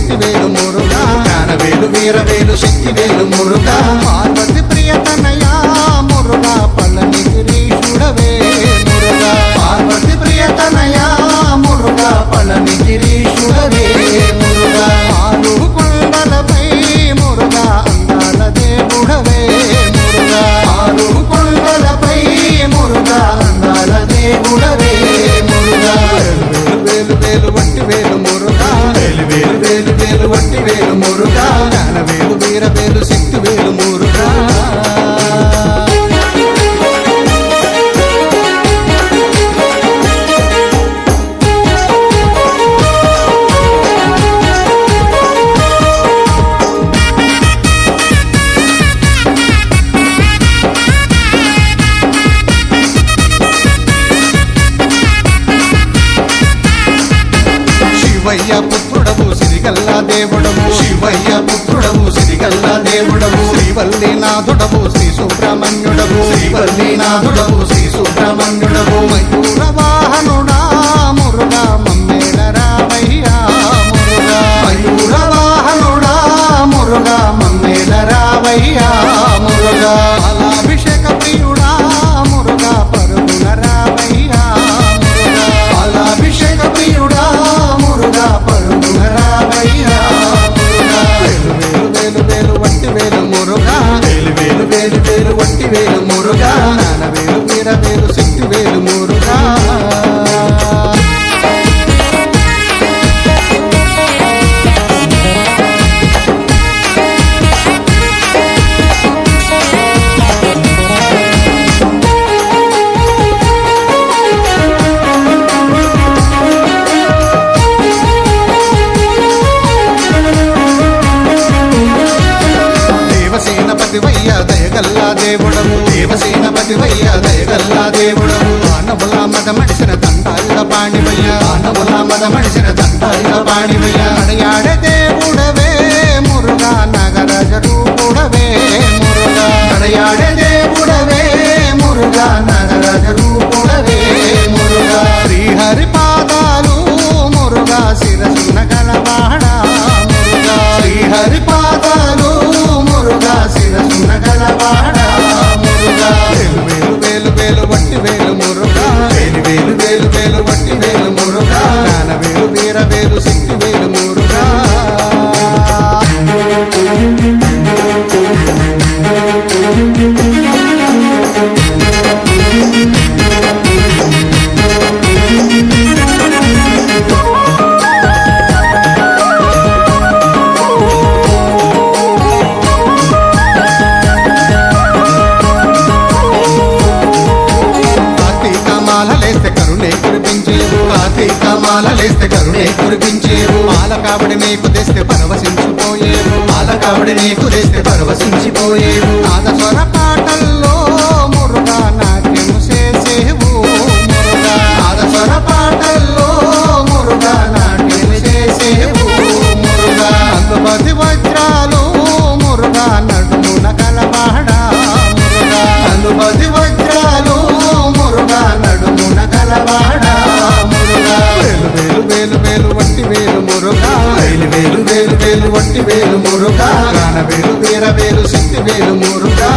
శక్తివేలు మురుగా జ్ఞానవేలు వీరవేలు శక్తివేలు మురుగా పార్వతి ప్రియతనయా మురుగా పళని గిరీశుడవే మురుగా పార్వతి ప్రియతనయా మురుగా పళని గిరీశుడవే మురుగా ఆరు కొండలపై మురుగా అందాల దేవుడవే మురుగా ఆరు కొండలపై మురుగా అందాల దేవుడవే మురుగా వేలు వేలు వట్టి వేలు మురుగా వేలు వేలు వేలు వేలు వట్టి వేలు మురుగా జ్ఞానవేలు వీరవేలు శక్తివేలు మురుగా శివయ్య పుత్రుడవు సిరిగల్లా దేవుడవు శివయ్య పుత్రుడవు సిరిగల్లా దేవుడవు శ్రీవల్లీనాథుడవు శ్రీ సుబ్రహ్మణ్యుడవు శ్రీవల్లీనాథుడవు శ్రీ సుబ్రహ్మణ్యుడవు మయూర వాహనుడా మురుగా మమ్మేల రావయ్యా మురుగా మయూర వాహనుడా మురుగా మమ్మేల రావయ్యా మురుగా పాలాభిషేక ప్రియుడా మురుగా పరుగున రావయ్యా మురుగా పాలాభిషేక ప్రియుడా మురుగా పరుగున రావయ్యా మురుగా వేలు వేలు వేలు వట్టి వేలు మురుగా వేలు వేలు వేలు వేలు వట్టి వేలు మురుగా జ్ఞానవేలు వీరవేలు శక్తివేలు మురుగా దేవసేనపతివయ్య దయగల్లా దేవుడవు దేవసేనపతివయ్య దయగల్లా దేవుడవు మానవుల మద మడిసిన దండాయుధ పాణివయ్య మానవుల మద మడిసిన దండాయుధ పాణివయ్య నడయాడే దేవుడవే మురుగా నాగరాజ రూపుడవే మురుగా నడయాడే దేవుడవే మురుగా నాగరాజ రూపుడవే మురుగా శ్రీహరి పాదాలు మురుగా శిరసున గలవాడా మురుగా శ్రీహరి పాదాలు మురుగా శిరసున గలవాడా మురుగా వేలు వేలు వేలు వట్టి వేలు మురుగా వేలు వేలు వేలు వేలు వట్టి వేలు మురుగా జ్ఞానవేలు వీరవేలు శక్తివేలు మురుగా మాలలేస్తే కరుణే కురిపించేవు మాలకావిడి నీకు తెస్తే పరవశించిపోయేవు మాలకావిడి నీకు తెస్తే పరవశించిపోయేవు నాదస్వర పాటల్లో మురుగా నాట్యము చేసేవు మురుగా నాదస్వర పాటల్లో మురుగా నాట్యము చేసేవు మురుగా అందుపతి వజ్రాలు మురుగా నడుమున కలవాడా మురుగా అందుపతి వజ్రాలు మురుగా నడుమున కలవాడా మురుగా వేలు వేలు వేలు వట్టి వేలు మురుగా వేలు వేలు వేలు వేలు వట్టి వేలు మురుగా జ్ఞానవేలు వీరవేలు శక్తివేలు మురుగా